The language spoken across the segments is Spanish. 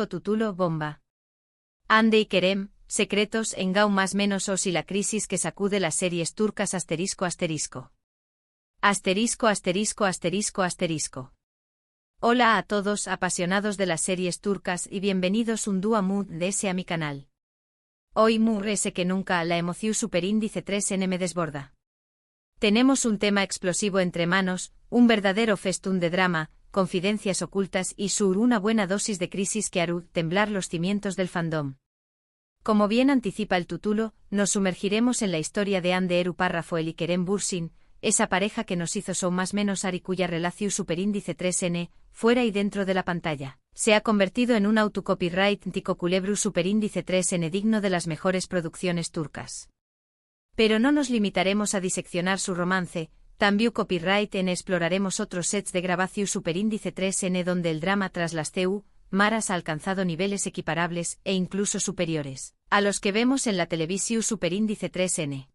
Título bomba. Hande y Kerem, secretos en Gau más menos os y la crisis que sacude las series turcas Hola a todos apasionados de las series turcas y bienvenidos un día más a mi canal. Hoy más que nunca la emoción superíndice 3N me desborda. Tenemos un tema explosivo entre manos, un verdadero festún de drama, confidencias ocultas y una buena dosis de crisis que hará temblar los cimientos del fandom. Como bien anticipa el título, nos sumergiremos en la historia de Hande Eru Parrafoel y Kerem Bürsin, esa pareja que nos hizo son más menos Ari cuya relación superíndice 3N, fuera y dentro de la pantalla, se ha convertido en un autocopyright tico culebru superíndice 3N digno de las mejores producciones turcas. Pero no nos limitaremos a diseccionar su romance, también copyright en exploraremos otros sets de grabación superíndice 3N donde el drama tras las maras ha alcanzado niveles equiparables e incluso superiores a los que vemos en la televisión superíndice 3N.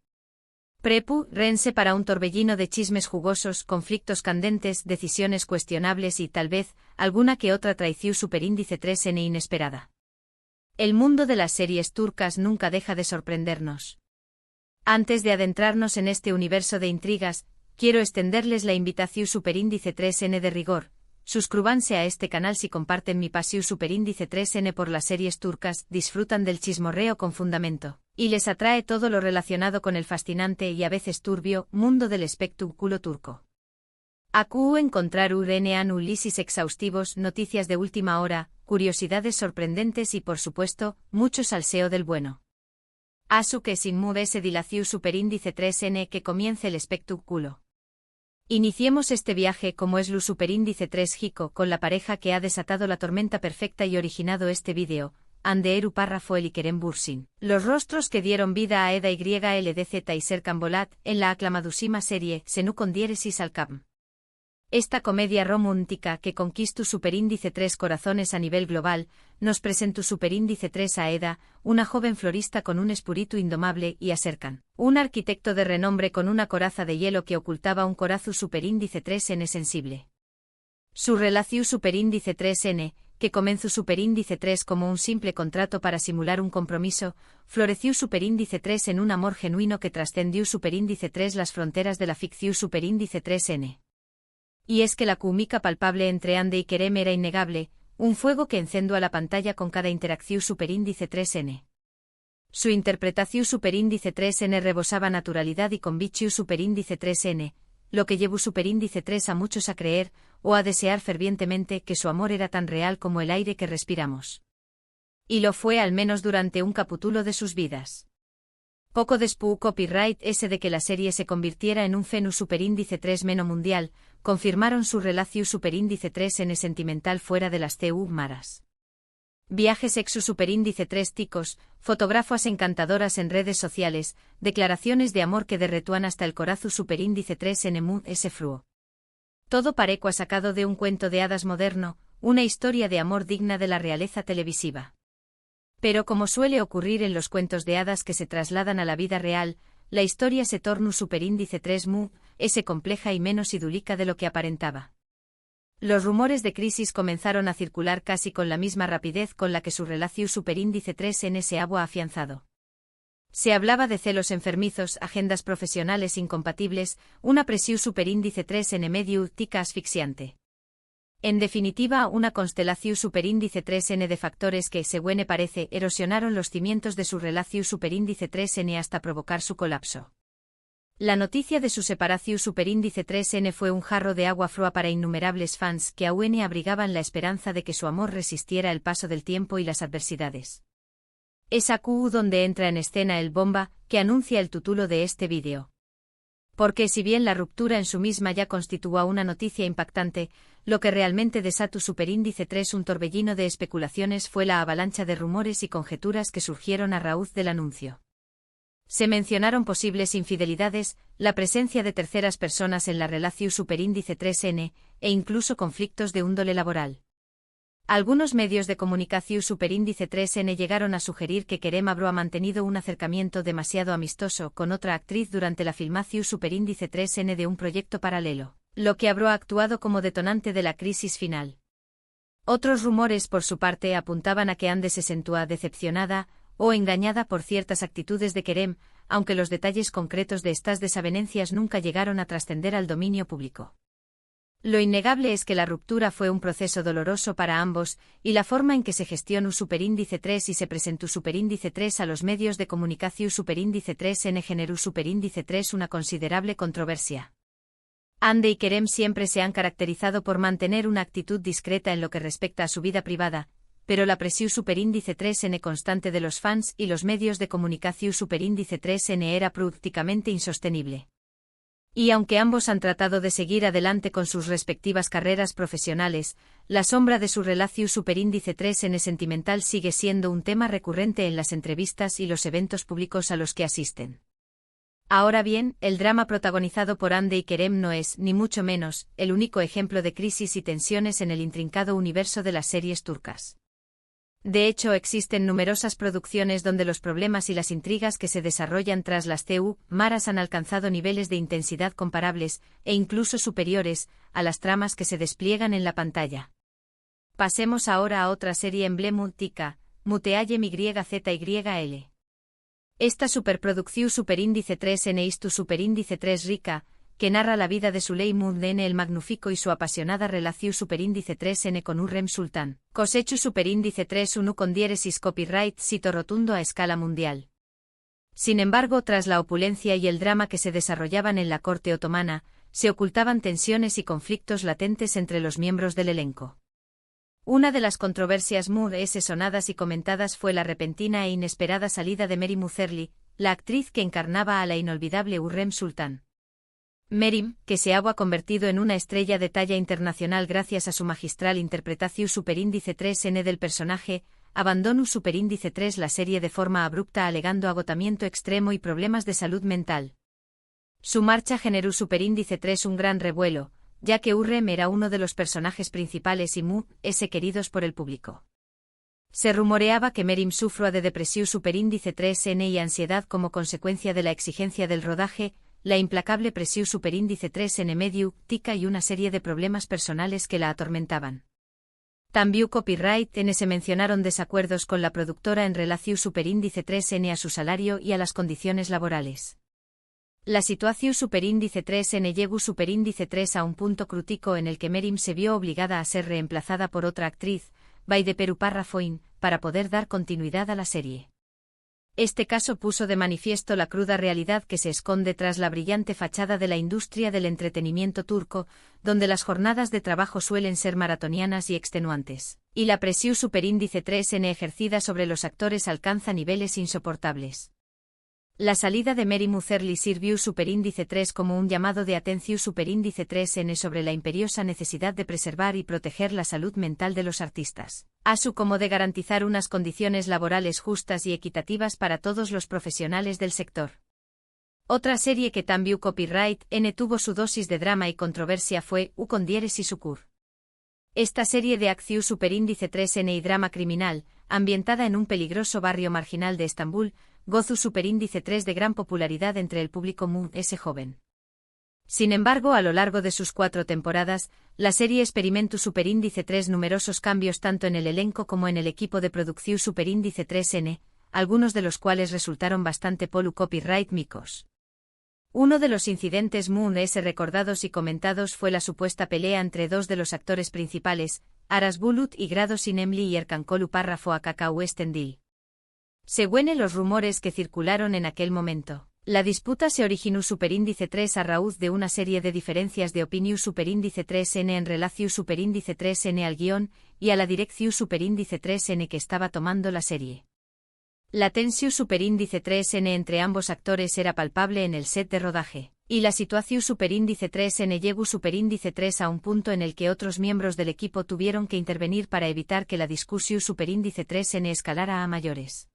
Rense para un torbellino de chismes jugosos, conflictos candentes, decisiones cuestionables y tal vez alguna que otra traición superíndice 3N inesperada. El mundo de las series turcas nunca deja de sorprendernos. Antes de adentrarnos en este universo de intrigas, quiero extenderles la invitación superíndice 3N de rigor. Suscríbanse a este canal si comparten mi pasión superíndice 3N por las series turcas, disfrutan del chismorreo con fundamento, y les atrae todo lo relacionado con el fascinante y a veces turbio mundo del espectáculo turco. Aquí encontrarán análisis exhaustivos, noticias de última hora, curiosidades sorprendentes y por supuesto, mucho salseo del bueno. Asu que sin ese dilación superíndice 3N que comience el espectáculo. Iniciemos este viaje como es lu superíndice 3 Jico con la pareja que ha desatado la tormenta perfecta y originado este vídeo, Hande Eru Parrafoel y Kerem Bürsin. Los rostros que dieron vida a Eda YLDZ y Serkan Bolat en la aclamadísima serie Senu con diéresis al Cam. Esta comedia romántica que conquistó superíndice 3 corazones a nivel global, nos presentó superíndice 3 a Eda, una joven florista con un espíritu indomable y a Serkan, un arquitecto de renombre con una coraza de hielo que ocultaba un corazón superíndice 3N sensible. Su relación superíndice 3N, que comenzó superíndice 3 como un simple contrato para simular un compromiso, floreció superíndice 3 en un amor genuino que trascendió superíndice 3 las fronteras de la ficción superíndice 3N. Y es que la química palpable entre Hande y Kerem era innegable, un fuego que encendió a la pantalla con cada interacción superíndice 3N. Su interpretación superíndice 3N rebosaba naturalidad y convicción superíndice 3N, lo que llevó superíndice 3 a muchos a creer, o a desear fervientemente que su amor era tan real como el aire que respiramos. Y lo fue al menos durante un capítulo de sus vidas. Poco después copyright ese de que la serie se convirtiera en un fenómeno superíndice 3 meno mundial, confirmaron su relación superíndice 3N sentimental fuera de las maras. Viajes exu superíndice 3 ticos, fotografías encantadoras en redes sociales, declaraciones de amor que derretúan hasta el corazón superíndice 3N mood ese fruo. Todo parecua sacado de un cuento de hadas moderno, una historia de amor digna de la realeza televisiva. Pero como suele ocurrir en los cuentos de hadas que se trasladan a la vida real, la historia se torna superíndice 3 ese compleja y menos idílica de lo que aparentaba. Los rumores de crisis comenzaron a circular casi con la misma rapidez con la que su relación superíndice 3N se había afianzado. Se hablaba de celos enfermizos, agendas profesionales incompatibles, una presión superíndice 3N medio tica asfixiante. En definitiva, una constelación superíndice 3N de factores que, según parece, erosionaron los cimientos de su relación superíndice 3N hasta provocar su colapso. La noticia de su separación superíndice 3N fue un jarro de agua fría para innumerables fans que aún abrigaban la esperanza de que su amor resistiera el paso del tiempo y las adversidades. Es aquí donde entra en escena el bomba, que anuncia el título de este vídeo. Porque si bien la ruptura en su misma ya constituía una noticia impactante, lo que realmente desató superíndice 3 un torbellino de especulaciones fue la avalancha de rumores y conjeturas que surgieron a raíz del anuncio. Se mencionaron posibles infidelidades, la presencia de terceras personas en la relación superíndice 3N, e incluso conflictos de índole laboral. Algunos medios de comunicación superíndice 3N llegaron a sugerir que Kerem habría mantenido un acercamiento demasiado amistoso con otra actriz durante la filmación superíndice 3N de un proyecto paralelo, lo que habría actuado como detonante de la crisis final. Otros rumores por su parte apuntaban a que Ande se sentía decepcionada o engañada por ciertas actitudes de Kerem, aunque los detalles concretos de estas desavenencias nunca llegaron a trascender al dominio público. Lo innegable es que la ruptura fue un proceso doloroso para ambos, y la forma en que se gestionó Superíndice 3 y se presentó Superíndice 3 a los medios de comunicación Superíndice 3 generó Superíndice 3 una considerable controversia. Ande y Kerem siempre se han caracterizado por mantener una actitud discreta en lo que respecta a su vida privada, pero la presión Superíndice 3N constante de los fans y los medios de comunicación Superíndice 3N era prácticamente insostenible. Y aunque ambos han tratado de seguir adelante con sus respectivas carreras profesionales, la sombra de su relación Superíndice 3N sentimental sigue siendo un tema recurrente en las entrevistas y los eventos públicos a los que asisten. Ahora bien, el drama protagonizado por Ande y Kerem no es, ni mucho menos, el único ejemplo de crisis y tensiones en el intrincado universo de las series turcas. De hecho, existen numerosas producciones donde los problemas y las intrigas que se desarrollan tras las maras han alcanzado niveles de intensidad comparables, e incluso superiores, a las tramas que se despliegan en la pantalla. Pasemos ahora a otra serie emblemática, Muteayem YZYL. Esta superproducción Superíndice 3N Istu Superíndice 3 Rica, que narra la vida de Süleyman el Magnífico y su apasionada relación Superíndice 3N con Hürrem Sultan, cosechu Superíndice 3-1 con diéresis copyright sito rotundo a escala mundial. Sin embargo, tras la opulencia y el drama que se desarrollaban en la corte otomana, se ocultaban tensiones y conflictos latentes entre los miembros del elenco. Una de las controversias sonadas y comentadas fue la repentina e inesperada salida de Meryem Uzerli, la actriz que encarnaba a la inolvidable Hürrem Sultan. Meryem, que se había convertido en una estrella de talla internacional gracias a su magistral interpretación Superíndice 3N del personaje, abandonó Superíndice 3 la serie de forma abrupta alegando agotamiento extremo y problemas de salud mental. Su marcha generó Superíndice 3 un gran revuelo, ya que Hürrem era uno de los personajes principales y queridos por el público. Se rumoreaba que Meryem sufría de depresión Superíndice 3N y ansiedad como consecuencia de la exigencia del rodaje, la implacable presión Superíndice 3N mediática y una serie de problemas personales que la atormentaban. También copyright N se mencionaron desacuerdos con la productora en relación Superíndice 3N a su salario y a las condiciones laborales. La situación Superíndice 3N llegó Superíndice 3 a un punto crítico en el que Meryem se vio obligada a ser reemplazada por otra actriz, Baydeperu Parrafoin, para poder dar continuidad a la serie. Este caso puso de manifiesto la cruda realidad que se esconde tras la brillante fachada de la industria del entretenimiento turco, donde las jornadas de trabajo suelen ser maratonianas y extenuantes, y la presión Superíndice 3N ejercida sobre los actores alcanza niveles insoportables. La salida de Meryem Uzerli sirvió Superíndice 3 como un llamado de atención Superíndice 3N sobre la imperiosa necesidad de preservar y proteger la salud mental de los artistas, así como de garantizar unas condiciones laborales justas y equitativas para todos los profesionales del sector. Otra serie que también copyright N tuvo su dosis de drama y controversia fue U con diéresis Ukur. Esta serie de acción Superíndice 3N y drama criminal, ambientada en un peligroso barrio marginal de Estambul, gozó Superíndice 3 de gran popularidad entre el público joven. Sin embargo, a lo largo de sus 4 temporadas, la serie experimentó Superíndice 3 numerosos cambios tanto en el elenco como en el equipo de producción Superíndice 3N, algunos de los cuales resultaron bastante copyright micos. Uno de los incidentes recordados y comentados fue la supuesta pelea entre dos de los actores principales, Aras Bulut y Grados Inemli y Erkankolu Párrafo Akakau Estendil. Según los rumores que circularon en aquel momento, la disputa se originó Superíndice 3 a raíz de una serie de diferencias de opinión Superíndice 3N en relación Superíndice 3N al guión y a la dirección Superíndice 3N que estaba tomando la serie. La tensión Superíndice 3N entre ambos actores era palpable en el set de rodaje, y la situación Superíndice 3N llegó Superíndice 3 a un punto en el que otros miembros del equipo tuvieron que intervenir para evitar que la discusión Superíndice 3N escalara a mayores.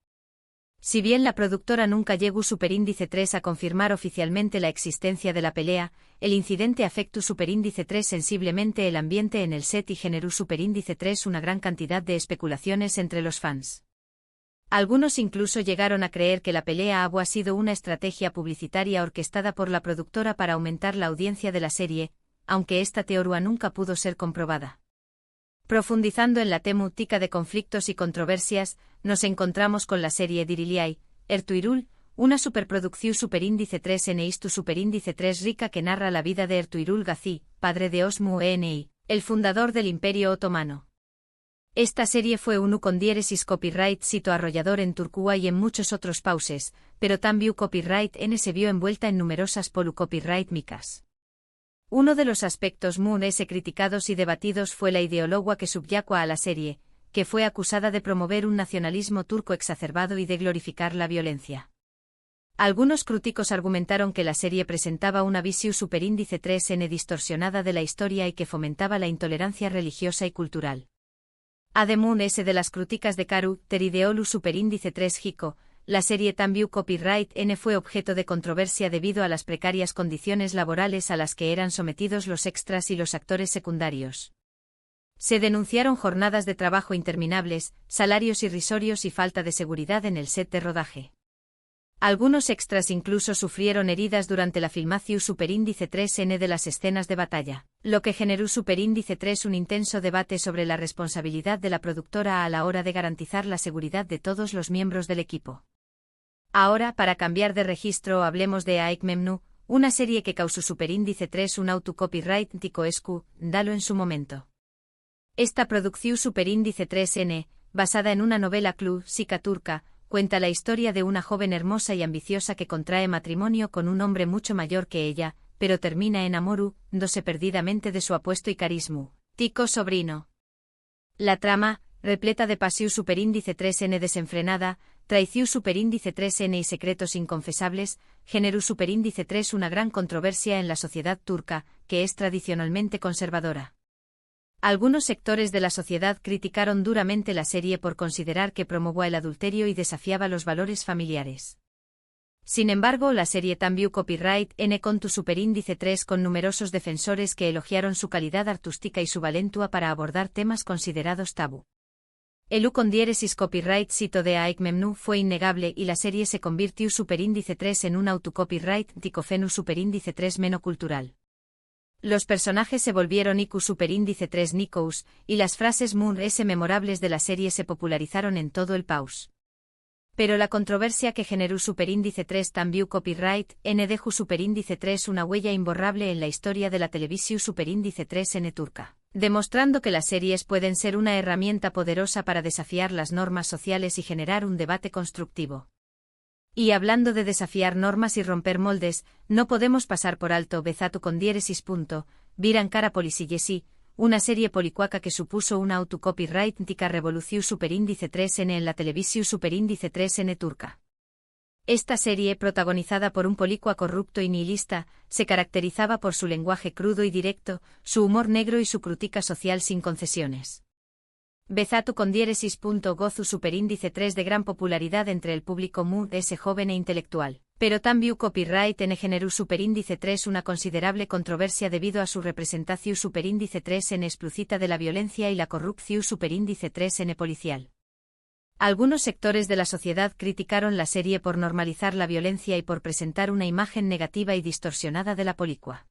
Si bien la productora nunca llegó Superíndice 3 a confirmar oficialmente la existencia de la pelea, el incidente afectó Superíndice 3 sensiblemente el ambiente en el set y generó Superíndice 3 una gran cantidad de especulaciones entre los fans. Algunos incluso llegaron a creer que la pelea había sido una estrategia publicitaria orquestada por la productora para aumentar la audiencia de la serie, aunque esta teoría nunca pudo ser comprobada. Profundizando en la temática de conflictos y controversias, nos encontramos con la serie Diriliai, Ertuğrul, una superproducción superíndice 3N istu superíndice 3 rica que narra la vida de Ertuğrul Gazi, padre de Osmu Eni, el fundador del Imperio Otomano. Esta serie fue un con diéresis copyright sito arrollador en Turquía y en muchos otros pauses, pero también copyright N se vio envuelta en numerosas copyright micas. Uno de los aspectos muy criticados y debatidos fue la ideología que subyacua a la serie, que fue acusada de promover un nacionalismo turco exacerbado y de glorificar la violencia. Algunos críticos argumentaron que la serie presentaba una visión superíndice 3N distorsionada de la historia y que fomentaba la intolerancia religiosa y cultural. Además de las críticas de Karu, Terideolu superíndice 3 Hico, la serie también copyright N fue objeto de controversia debido a las precarias condiciones laborales a las que eran sometidos los extras y los actores secundarios. Se denunciaron jornadas de trabajo interminables, salarios irrisorios y falta de seguridad en el set de rodaje. Algunos extras incluso sufrieron heridas durante la filmación superíndice 3N de las escenas de batalla, lo que generó superíndice 3 un intenso debate sobre la responsabilidad de la productora a la hora de garantizar la seguridad de todos los miembros del equipo. Ahora, para cambiar de registro, hablemos de Aik Memnu, una serie que causó superíndice 3 un auto-copyright ticoescu, dalo en su momento. Esta producción superíndice 3N, basada en una novela clásica turca, cuenta la historia de una joven hermosa y ambiciosa que contrae matrimonio con un hombre mucho mayor que ella, pero termina enamorándose perdidamente de su apuesto y carisma, tico sobrino. La trama, repleta de pasión superíndice 3N desenfrenada, traición superíndice 3N y secretos inconfesables, generó superíndice 3 una gran controversia en la sociedad turca, que es tradicionalmente conservadora. Algunos sectores de la sociedad criticaron duramente la serie por considerar que promovía el adulterio y desafiaba los valores familiares. Sin embargo, la serie también copyright N con tu superíndice 3 con numerosos defensores que elogiaron su calidad artística y su valentua para abordar temas considerados tabú. El U con diéresis copyright sito de Aik Memnu fue innegable y la serie se convirtió superíndice 3 en un autocopyright ticofenu superíndice 3 menocultural. Los personajes se volvieron IQ superíndice 3 Nikous, y las frases memorables de la serie se popularizaron en todo el país. Pero la controversia que generó superíndice 3 también copyright N dejó superíndice 3 una huella imborrable en la historia de la televisión superíndice 3 N turca, demostrando que las series pueden ser una herramienta poderosa para desafiar las normas sociales y generar un debate constructivo. Y hablando de desafiar normas y romper moldes, no podemos pasar por alto Bezatu con diéresis. Viran cara polisillesi, una serie policuaca que supuso una autocopyrightica revolución superíndice 3N en la televisión superíndice 3N turca. Esta serie, protagonizada por un policua corrupto y nihilista, se caracterizaba por su lenguaje crudo y directo, su humor negro y su crítica social sin concesiones. Bezatu con diéresis. Gozu superíndice 3 de gran popularidad entre el público ese joven e intelectual, pero también copyright N generó superíndice 3 una considerable controversia debido a su representación superíndice 3 N explícita de la violencia y la corrupción superíndice 3 N policial. Algunos sectores de la sociedad criticaron la serie por normalizar la violencia y por presentar una imagen negativa y distorsionada de la película.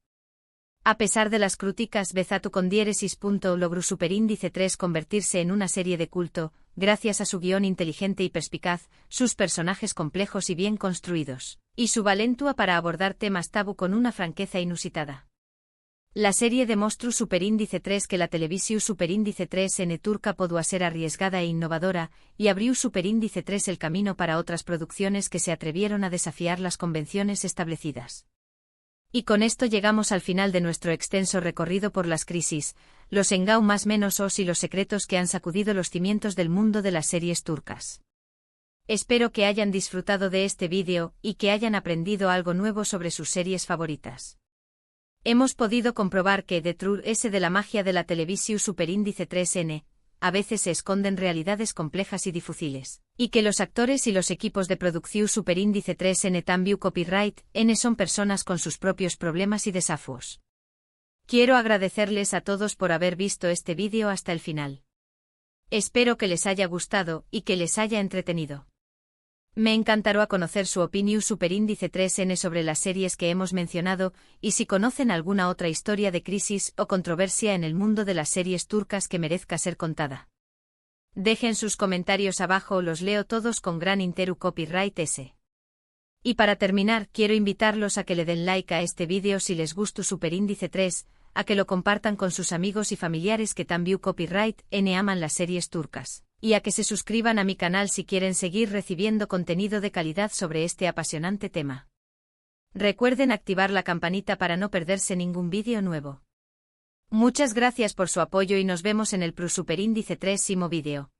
A pesar de las críticas, Bezatu con diéresis. Logró superíndice 3 convertirse en una serie de culto, gracias a su guión inteligente y perspicaz, sus personajes complejos y bien construidos, y su valentua para abordar temas tabú con una franqueza inusitada. La serie demostró superíndice 3 que la televisión superíndice 3 N turca podía ser arriesgada e innovadora, y abrió superíndice 3 el camino para otras producciones que se atrevieron a desafiar las convenciones establecidas. Y con esto llegamos al final de nuestro extenso recorrido por las crisis, los engau más menos os y los secretos que han sacudido los cimientos del mundo de las series turcas. Espero que hayan disfrutado de este vídeo y que hayan aprendido algo nuevo sobre sus series favoritas. Hemos podido comprobar que detrás de la magia de la televisión superíndice 3N, a veces se esconden realidades complejas y difíciles, y que los actores y los equipos de producción superíndice 3N también copyright N son personas con sus propios problemas y desafíos. Quiero agradecerles a todos por haber visto este vídeo hasta el final. Espero que les haya gustado y que les haya entretenido. Me encantará conocer su opinión superíndice 3N sobre las series que hemos mencionado y si conocen alguna otra historia de crisis o controversia en el mundo de las series turcas que merezca ser contada. Dejen sus comentarios abajo, los leo todos con gran interés. Copyright S. Y para terminar, quiero invitarlos a que le den like a este vídeo si les gusta superíndice 3, a que lo compartan con sus amigos y familiares que también copyright N aman las series turcas, y a que se suscriban a mi canal si quieren seguir recibiendo contenido de calidad sobre este apasionante tema. Recuerden activar la campanita para no perderse ningún vídeo nuevo. Muchas gracias por su apoyo y nos vemos en el superíndice 3 vídeo.